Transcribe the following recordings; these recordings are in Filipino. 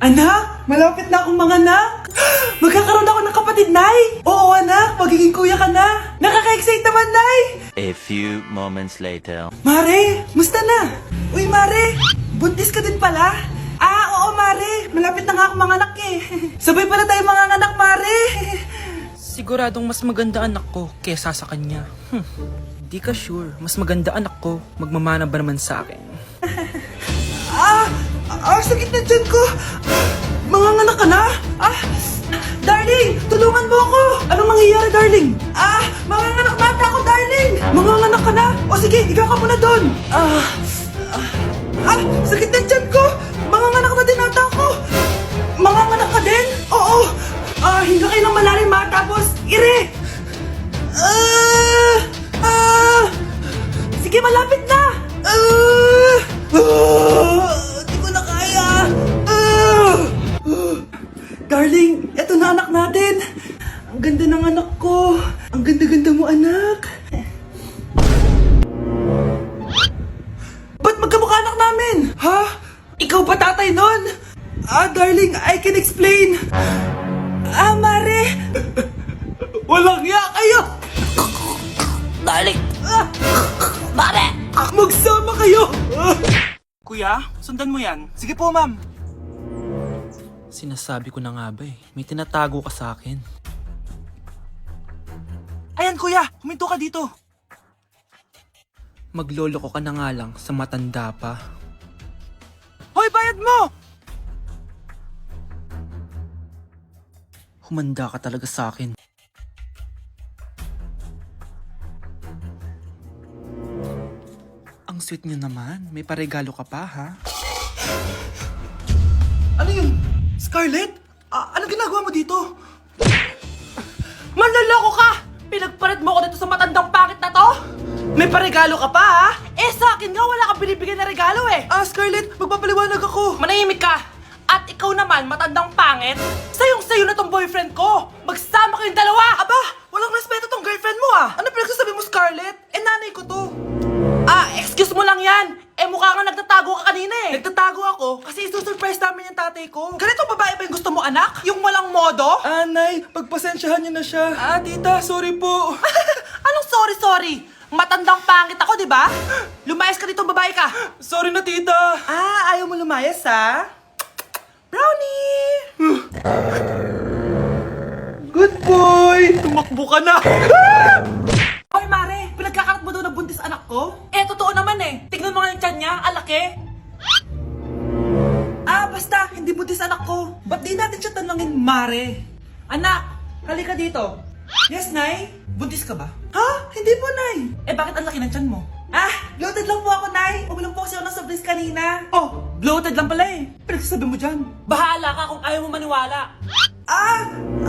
Anak, malapit na akong manganak. Magkakaroon ako ng kapatid, Nay. Oo, anak, magiging kuya ka na. Nakaka-excite naman, Nay. A few moments later. Mare, musta na? Uy, Mare, buntis ka din pala? Oo, Mare, malapit na nga akong manganak eh. Sabay pala tayo manganganak, Mare. Siguradong mas maganda anak ko kesa sa kanya. Di ka sure, mas maganda anak ko, magmamana ba naman sa akin? Sakit na dyan ko. Manganganak ka na? Darling, tulungan mo ako. Anong mangyayari, darling? Manganganak bata ako, darling. Manganganak ka na? O sige, ikaw ka muna doon. Sakit na dyan ko. Manganganak na din ata ako. Manganganak ka din? Oo. Hinga kayo ng malalim, tapos ire. Sige, malapit na. Di ko na kaya. Darling, eto na anak natin. Ang ganda ng anak ko. Ang ganda-ganda mo, anak. Ba't magkamukha anak namin? Ha? Ikaw ba tatay nun? Darling, I can explain. Mare. Walang hiya kayo. Darling! Mare! Magsama kayo. Kuya, sundan mo yan. Sige po, ma'am. Sinasabi ko na nga ba may tinatago ka sa akin. Ayan kuya, huminto ka dito. Magloloko ka na nga lang sa matanda pa. Hoy, bayad mo! Humanda ka talaga sa akin. Ang sweet niyo naman, may paregalo ka pa ha? Ano yun? Scarlett? Ano ginagawa mo dito? Manloloko ka! Pinagpalit mo ko dito sa matandang pangit na to? May paregalo ka pa, ha? Sa akin nga, wala kang binibigyan na regalo eh. Scarlett, magpapaliwanag ako. Manahimik ka! At ikaw naman, matandang pangit, sayong-sayo na tong boyfriend ko. Magsama kayong dalawa! Aba, walang respeto tong girlfriend mo Ano pinagsasabi mo, Scarlett? Nanay ko to. Excuse mo lang yan. Mukha nga nagtatago ka kanina eh. Nagtatago ako kasi isusurprise namin yung tatay ko. Ganito babae ba yung gusto mo, anak? Yung walang modo? Nay, pagpasensyahan niyo na siya. Tita, sorry po. Anong sorry? Matandang pangit ako, di ba? Lumayas ka dito, babae ka. Sorry na, tita. Ayaw mo lumayas, ha? Brownie! Good boy! Tumakbo ka na! Hoy, Mare! Pinagkakarat mo daw na buntis anak ko? Totoo naman eh. Tignan mo nga yung tiyan niya, alaki. Basta, hindi buntis anak ko. Ba't di natin siya tanungin, Mare? Anak, halika dito. Yes, Nay? Buntis ka ba? Ha? Hindi po, Nay. Bakit ang laki ng tiyan mo? Bloated lang po ako, Nay. Uminom po kasi ako ng soft kanina. Bloated lang pala eh. Pinagsasabi mo dyan. Bahala ka kung ayaw mo maniwala.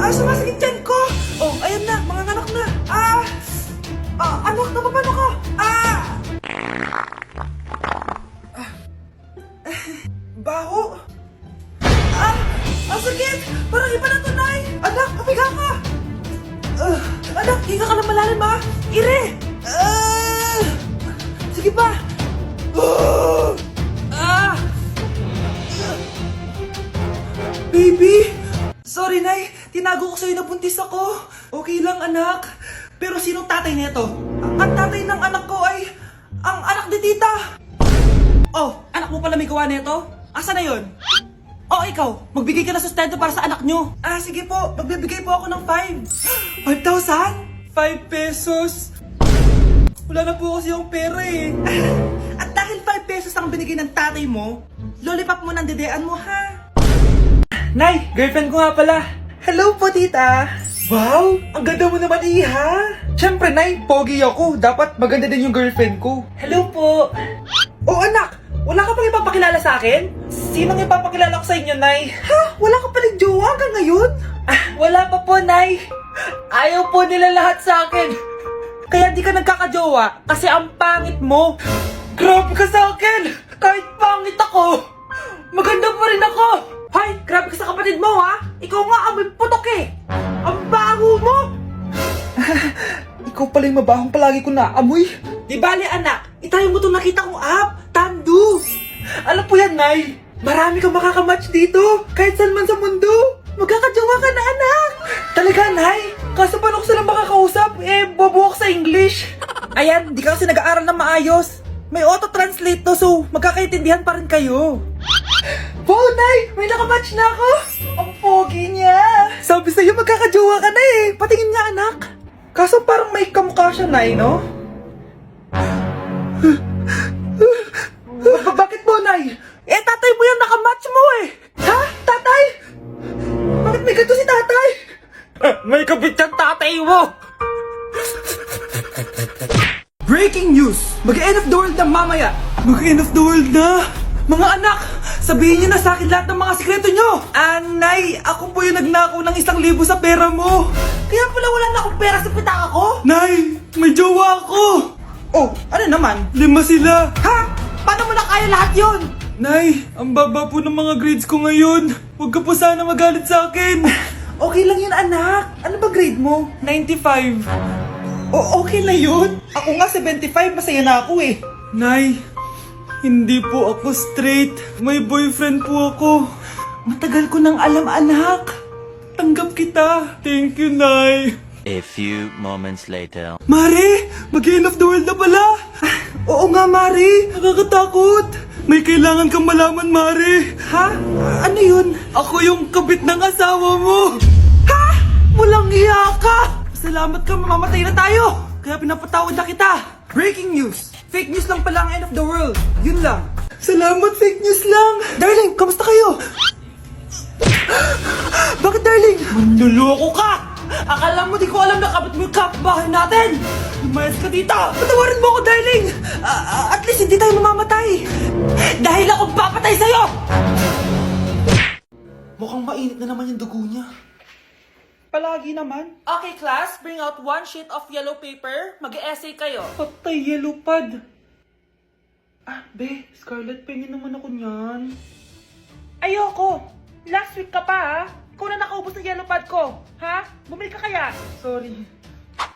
Sumasakit tiyan ko. Ayan na, mga anak na. Anak, napapano ka? Baho. Ang sakit. Parang iba na to, Nay. Anak, papiga ka. Anak, hinga ka na malalim, ha? Ire. Sige pa. Baby. Sorry, Nay. Tinago ko sa'yo na buntis ako. Okay lang, anak. Pero sinong tatay nito? Ang tatay ng anak ko ay ang anak ni tita. Anak mo pala may gawa nito? Asa na yun? Ikaw, magbigay ka na sustento para sa anak nyo. Sige po, magbibigay po ako ng 5. 5,000? 5 pesos? Wala na po kasi yung pera eh. At dahil 5 pesos ang binigay ng tatay mo, lollipop mo ng dedean mo, ha? Nay, girlfriend ko nga pala. Hello po, tita. Wow, ang ganda mo naman, iha. Siyempre, Nay, pogi ako. Dapat maganda din yung girlfriend ko. Hello po. Anak, wala ka pang ipapakilala sa akin? Sinong ipapakilala ko sa inyo, Nay? Wala ka paling jowa hanggang ngayon? Wala pa po, Nay. Ayaw po nila lahat sa akin. Kaya di ka nagkakajowa kasi ang pangit mo. Grabe ka sa akin. Kahit pangit ako, maganda pa rin ako. Hay, grabe ka sa kapatid mo, ha? Ikaw nga amoy putok eh. Ang baho mo. Ikaw pala yung mabahong palagi ko naamoy. Di bale, anak, itayo mo itong nakita kong app, Tandu. Alam po yan, Nay. Marami kang makakamatch dito, kahit saan man sa mundo. Magkakajowa ka na, anak. Talaga, Nay? Kaso paano ko sila makakausap? Bobo ako sa English. Ayan, di ka kasi nag-aaral na maayos. May auto-translate to, so magkakaintindihan pa rin kayo. Wow, Nay! May nakamatch na ako! Ang pogi niya! Sabi sa'yo, magkakajowa ka na eh! Patingin nga, anak! Kaso parang may kamukha siya, Nay, no? Bakit mo, Nay? Tatay mo yan nakamatch mo eh! Ha? Tatay? Bakit may ganito si tatay? May kabit yung tatay mo! Breaking news! Mag-end of the world na mamaya! Mag-end of the world na! Mga anak! Sabihin niyo na sa akin lahat ng mga sikreto niyo! Nay, ako po yung nagnakaw ng 1,000 sa pera mo! Kaya pala wala na akong pera sa pitaka ko? Nay, may jowa ako! Oh, ano naman? 5 sila! Ha? Paano mo na kaya lahat yon? Nay, ang baba po ng mga grades ko ngayon. Huwag ka po sana magalit sa akin. Okay lang yun, anak. Ano ba grade mo? 95. Okay na yun. Ako nga 75, masaya na ako eh. Nay, hindi po ako straight. May boyfriend po ako. Matagal ko nang alam, anak. Tanggap kita. Thank you, Nay. A few moments later. Mari, mag-end of the world na pala. Oo nga, Mari. Nakakatakot. May kailangan kang malaman, Mari. Ha? Ano yun? Ako yung kabit ng asawa mo. Ha? Walang iya ka. Salamat ka, mamamatay na tayo. Kaya pinapatawad na kita. Breaking news. Fake news lang pala ang end of the world. Yun lang. Salamat, fake news lang. Darling, kamusta kayo? Bakit, darling? Manluloko ka! Akala mo di ko alam na kabit mo yung kapitbahay natin! Lumayas ka dito! Patawarin mo ako, darling! At least hindi tayo mamamatay! Dahil ako papatay sa'yo! Mukhang mainit na naman yung dugo niya. Palagi naman. Okay, class. Bring out 1 sheet of yellow paper. Mag-essay kayo. Patay, yellow pad. Be, Scarlett, pengin naman ako niyan. Ayoko! Last week ka pa, ha? Ikaw na nakaubos ng yellow pad ko. Ha? Bumili ka kaya? Sorry.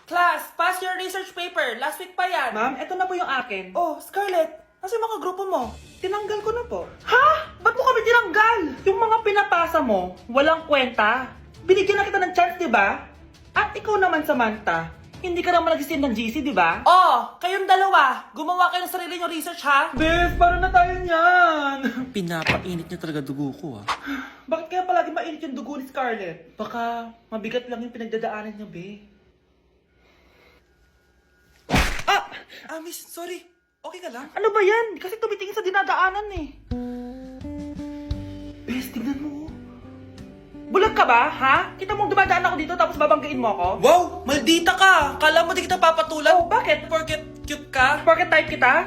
Class, pass your research paper. Last week pa yan. Ma'am, eto na po yung akin. Oh, Scarlett, nasa mga grupo mo? Tinanggal ko na po. Ha? Ba't mo kami tinanggal? Yung mga pinapasa mo, walang kwenta. Binigyan na kita ng chance, di ba? At ikaw naman, Samantha, hindi ka naman nag-send ng GC, di ba? Oh, kayong dalawa. Gumawa kayo ng sarili nyo research, ha? Bes, paano na tayo niyan? Pinapainit niya talaga dugo ko, ah. Bakit kaya palagi mainit yung dugo ni Scarlett? Baka mabigat lang yung pinagdadaanan niya, be. Miss, sorry. Okay ka lang? Ano ba yan? Kasi tumitingin sa dinadaanan eh. Bes, tignan mo. Bulag ka ba, ha? Kita mong dumadaan ako dito tapos babanggain mo ako? Wow! Maldita ka! Kala mo di kita papatulan? Oh, bakit? Porket cute ka? Porket type kita?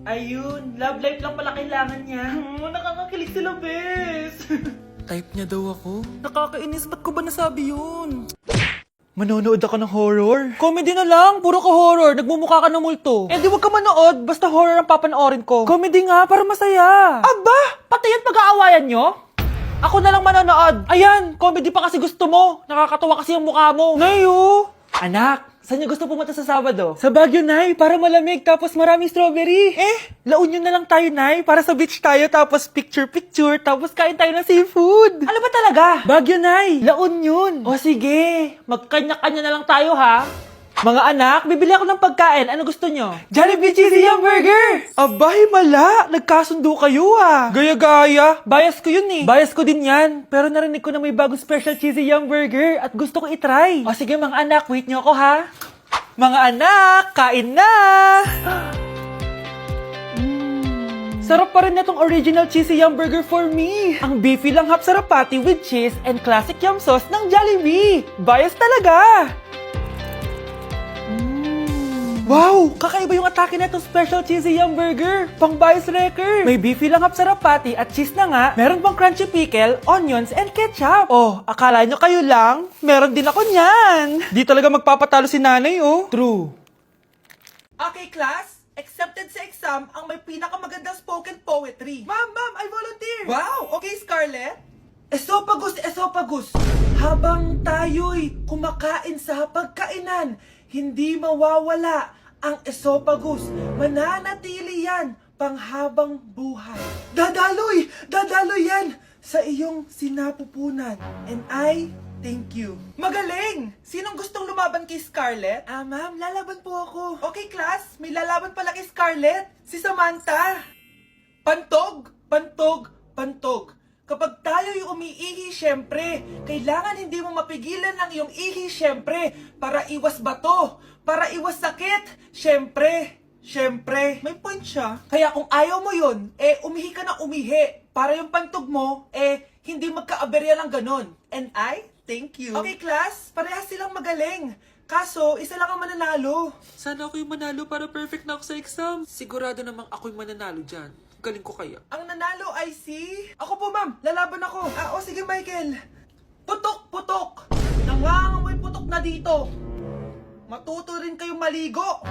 Ayun, love life lang pala kailangan niya. Nakakakilig sila, bes. Type niya daw ako. Nakakainis, ba't ko ba nasabi yun? Manonood ako ng horror? Comedy na lang, puro ka horror. Nagmumukha ka ng multo. Di wag ka manood, basta horror ang papanoorin ko. Comedy nga, para masaya. Aba! Pati yan pag-aawayan nyo? Ako na lang manonood. Ayan, comedy pa kasi gusto mo. Nakakatawa kasi yung mukha mo. Nayo! Anak, saan niyo gusto pumunta sa Sabado? Sa Baguio, Nay, para malamig tapos maraming strawberry. La Union na lang tayo, Nay, para sa beach tayo tapos picture-picture tapos kain tayo ng seafood. Ano ba talaga? Baguio, Nay, La Union. O sige, magkanya-kanya na lang tayo ha. Mga anak, bibili ako ng pagkain. Ano gusto nyo? Jollibee Cheesy Yum Burger! Abay, mala. Nagkasundo kayo, ah. Gaya-gaya. Bias ko yun, eh. Bias ko din yan. Pero narinig ko na may bagong special Cheesy Yum Burger at gusto ko itry. O sige, mga anak, wait nyo ako, ha? Mga anak, kain na! Sarap pa rin na itong original Cheesy Yum Burger for me. Ang beefy lang hap sarapati with cheese and classic yum sauce ng Jollibee. Bias talaga! Wow! Kakaiba yung atake na itong special cheesy yum burger. Pang bias wrecker. May beefy lang hap sarapati at cheese na nga. Meron pang crunchy pickle, onions, and ketchup. Oh, akala nyo kayo lang? Meron din ako niyan. Di talaga magpapatalo si nanay, oh. True. Okay, class. Accepted sa exam ang may pinakamagandang spoken poetry. Ma'am, I volunteer. Wow! Okay, Scarlett. Esophagus. Habang tayo'y kumakain sa pagkainan, hindi mawawala ang esophagus. Mananatili yan panghabang buhay. Dadaloy! Dadaloy yan sa iyong sinapupunan. And I thank you. Magaling! Sinong gustong lumaban kay Scarlett? Ma'am, lalaban po ako. Okay, class. May lalaban pala kay Scarlett. Si Samantha. Pantog, pantog, pantog. Kapag tayo'y umiihi, syempre, kailangan hindi mo mapigilan ang iyong ihi, syempre, para iwas bato, para iwas sakit, syempre, may point siya. Kaya kung ayaw mo yun, umihi ka na umihi, para yung pantog mo, hindi magkaaberya ng ganon. And I thank you. Okay, class, parehas silang magaling. Kaso, isa lang ang mananalo. Sana ako yung manalo para perfect na ako sa exam. Sigurado namang ako yung mananalo dyan. Galing ko kaya. Ang nanalo ay si... Ako po, ma'am. Lalaban ako. Sige, Michael. Putok, putok. Nangangamoy putok na dito. Matuto rin kayong maligo.